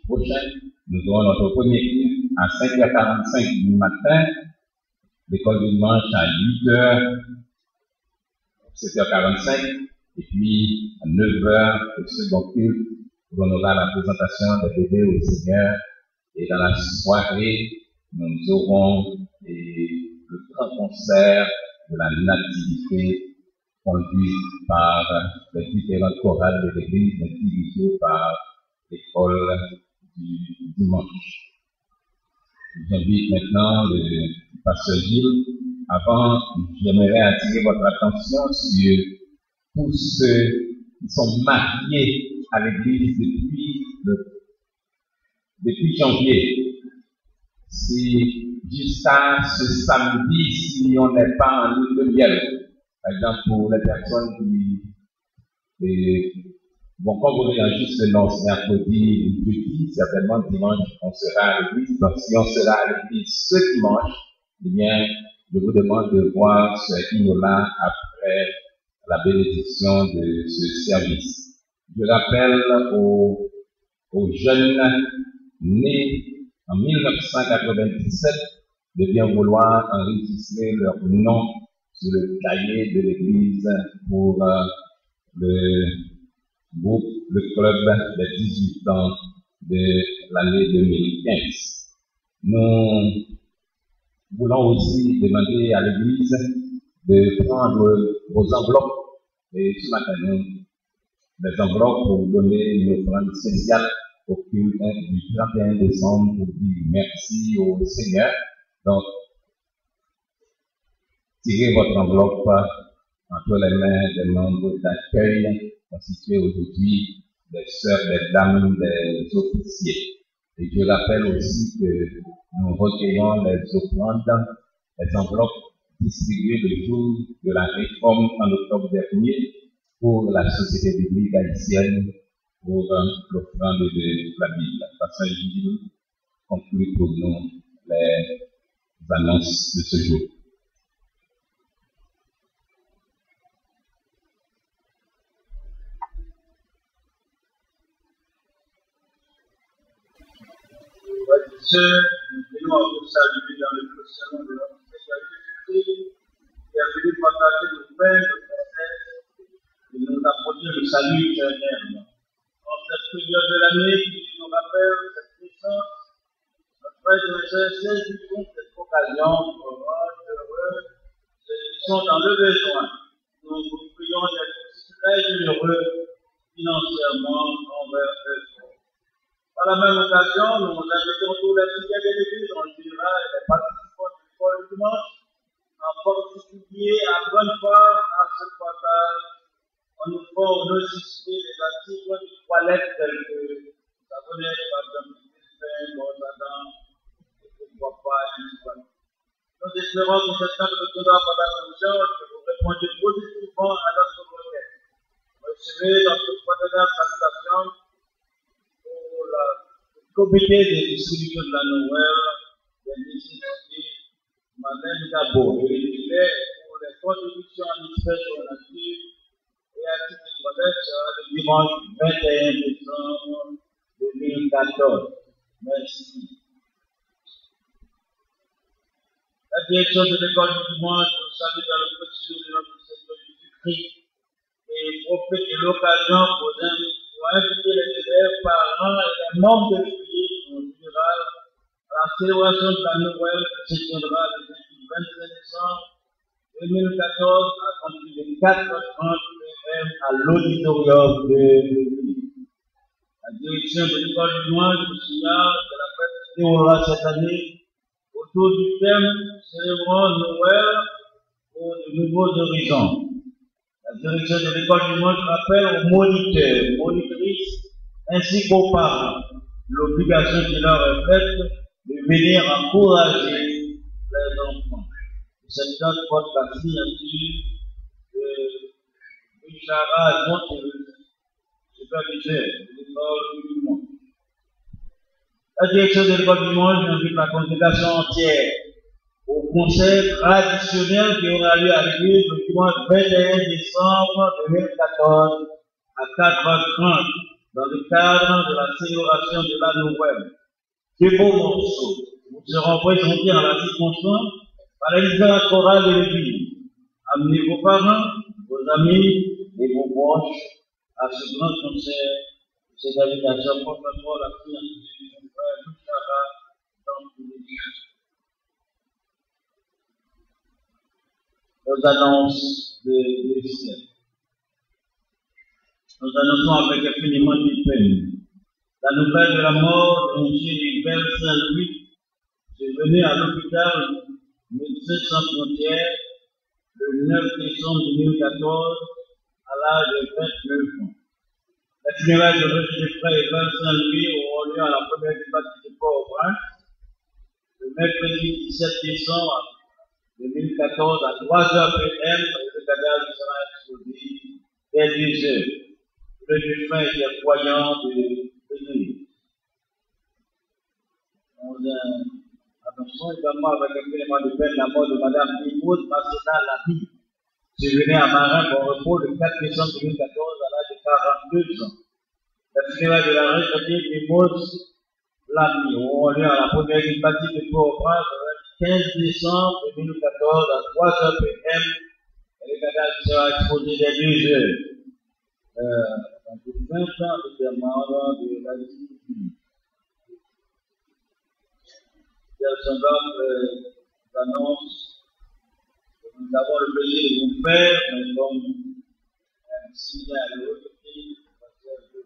prochain, nous aurons notre premier culte à 5h45 du matin, l'école du dimanche à 8h, 7h45, et puis à 9h, le second culte, où on aura la présentation des bébés au Seigneur, et dans la soirée, nous aurons le grand concert de la nativité conduit par les différentes chorales de l'église, mais dirigées par l'école du dimanche. J'invite maintenant le pasteur Gilles. Avant, j'aimerais attirer votre attention sur tous ceux qui sont mariés à l'église depuis janvier. Si jusqu'à ce samedi, si on n'est pas en lune de miel, par exemple pour les personnes qui vont convenir juste le nonce mercredi ou jeudi, certainement dimanche on sera à l'église. Donc si on sera à l'église ce dimanche, eh bien je vous demande de voir ce hymne-là après la bénédiction de ce service. Je rappelle aux jeunes nés en 1997 de bien vouloir enregistrer leur nom sur le cahier de l'église pour le groupe, le club des 18 ans de l'année 2015. Nous voulons aussi demander à l'église de prendre vos enveloppes, et ce matin, les enveloppes pour donner une offrande spéciale au culte du 31 décembre pour dire merci au Seigneur. Donc, tirez votre enveloppe entre les mains des membres d'accueil constitués aujourd'hui des sœurs, des dames, des officiers. Et je rappelle aussi que nous recueillons les offrandes, les enveloppes distribuées le jour de la réforme en octobre dernier pour la Société biblique haïtienne pour l'offrande de la Bible. Pasteur Gilles conclut pour nous les annonces de ce jour. Nous avons salué dans le procession de notre Seigneur Jésus-Christ, qui a venu partager nos peines, nos tristesses, et nous apporter le salut éternel. En cette période de l'année qui nous rappelle cette naissance, notre frère et sœurs saisissons cette occasion pour rendre heureux ceux qui sont dans le besoin. Nous vous prions d'être très généreux financièrement envers eux. Par la même occasion, nous invitons tous les fidèles de l'Église en général et les participants de l'école du dimanche, en particulier à bonne part à ce partage, en nous faisant recycler les articles de toilette tels que savonnette, par exemple, Crispin, Bordadan, et pourquoi pas une toilette. Nous espérons que cette table de Toda par la commission que vous répondez positivement à notre requête. Recevez notre fraternelle salutation pour le comité de distribution de la Noël, des nécessités, Madame Gabo, et pour les contributions en espèces de la nature et à titre modeste le dimanche 21 décembre 2014. Merci. La direction de l'école du dimanche vous salue dans le précieux de notre Seigneur Jésus-Christ et profite de l'occasion pour inviter les élèves, parents et les membres de l'Église en général à la célébration de la Noël qui se tiendra le 25 décembre 2014 à compter de 4h30 p.m. à l'auditorium de l'Église. La direction de l'école du dimanche vous signale que la fête se déroulera cette année autour du thème célébrant Noël pour de nouveaux horizons. La direction de l'école du dimanche rappelle aux moniteurs, monitrices, ainsi qu'aux parents l'obligation qui leur est faite de venir encourager les enfants. Cette date porte la signature de Richard Montevirus, superviseur de l'école du dimanche. La direction de l'école du dimanche invite la congrégation entière au conseil traditionnel qui aura lieu à l'église le dimanche 21 décembre 2014 à 4h30 dans le cadre de la célébration de la Noël. Ces beaux morceaux vous seront présentés en la circonstance par la chorale de l'Église. Amenez vos parents, vos amis et vos proches à ce grand concert. Cette invitation porte-moi la prière de mon frère Luchara dans tous les lieux. Aux annonces de l'Église. Nous annonçons avec infiniment de peine la nouvelle de la mort de M. Hubert Saint-Louis, survenu à l'hôpital Médecins Sans Frontières le 9 décembre 2014 à l'âge de 29 ans. Les funérailles de M. frère Hubert Saint-Louis auront lieu à la première bâtisse de Port-au-Prince le mercredi 17 décembre 2014 à 3h PM. Le cadavre sera exposé dès 10h. Le défunt était croyant de l'Église. Nous annonçons également avec un élément de peine la mort de Mme Mimose Macena Labi, survenue à Marin pour repos le 4 décembre 2014 à l'âge de 42 ans. La funéraille de la retraitée Mimose Labi auront lieu à la première bâtisse de Port-au-Prince le 15 décembre 2014 à 3h PM. Et le cadavre sera exposé dès 2h. Dans 20 ans de demande de la discipline. Quelles sont donc les annonces que nous avons le plaisir de vous faire, mais comme signé à l'autre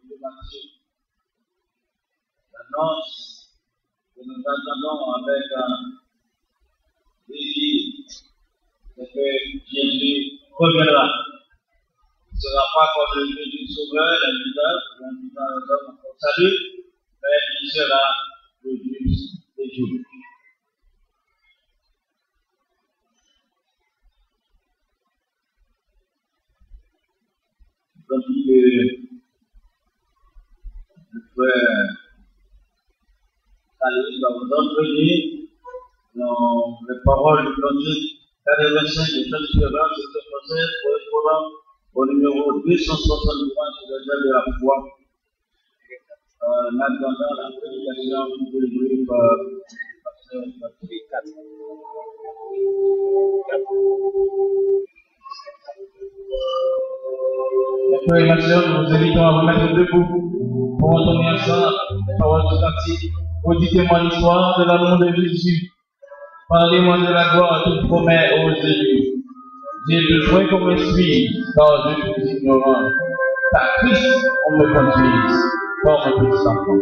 de marché. L'annonce que nous attendons avec un désir, c'est que Jésus reviendra. Ce ne sera pas comme le Dieu du Sauveur, la visage, l'homme pour salut, mais il sera le Dieu des jours. Donc, le frère Salut va vous entretenir dans les paroles du Concile 45 de Saint Sylvain, ce procès correspondant au numéro 263 sur le thème de la foi, en attendant la prédication de Dieu par le pasteur Patrick. Mes frères et ma sœur, nous vous invitons à vous mettre debout pour entendre ensemble les paroles du cantique. Auditez-moi l'histoire de l'amour de Jésus. Parlez-moi de la gloire qu'il promet aux élus. J'ai besoin qu'on me suive, car je suis ignorant. Par Christ, on me conduise, comme un petit enfant.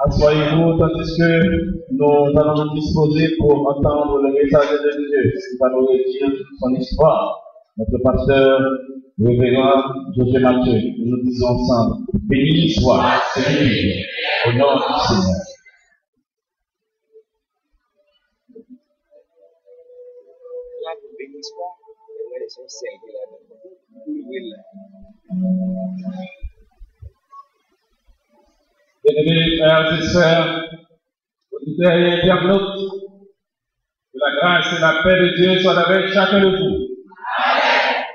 Assoyez-vous tandis que nous allons nous disposer pour entendre le message de Dieu qui va nous redire son histoire. Notre pasteur, révérend José Mathieu, nous disons ensemble, béni soit celui au nom du Seigneur. Béni soit, les sont servis là. Bien-aimés frères et sœurs, auditeurs et internautes, que la grâce et la paix de Dieu soient avec chacun de vous. Amen.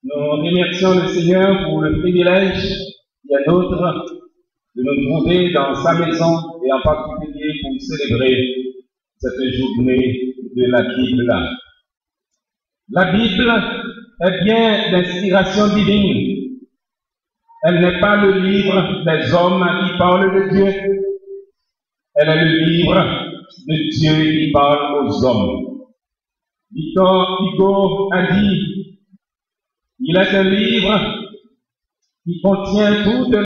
Nous remercions le Seigneur pour le privilège qui est nôtre de nous trouver dans sa maison et en particulier pour célébrer cette journée de la Bible. La Bible est bien d'inspiration divine. Elle n'est pas le livre des hommes qui parlent de Dieu. Elle est le livre de Dieu qui parle aux hommes. Victor Hugo a dit, il est un livre qui contient toutes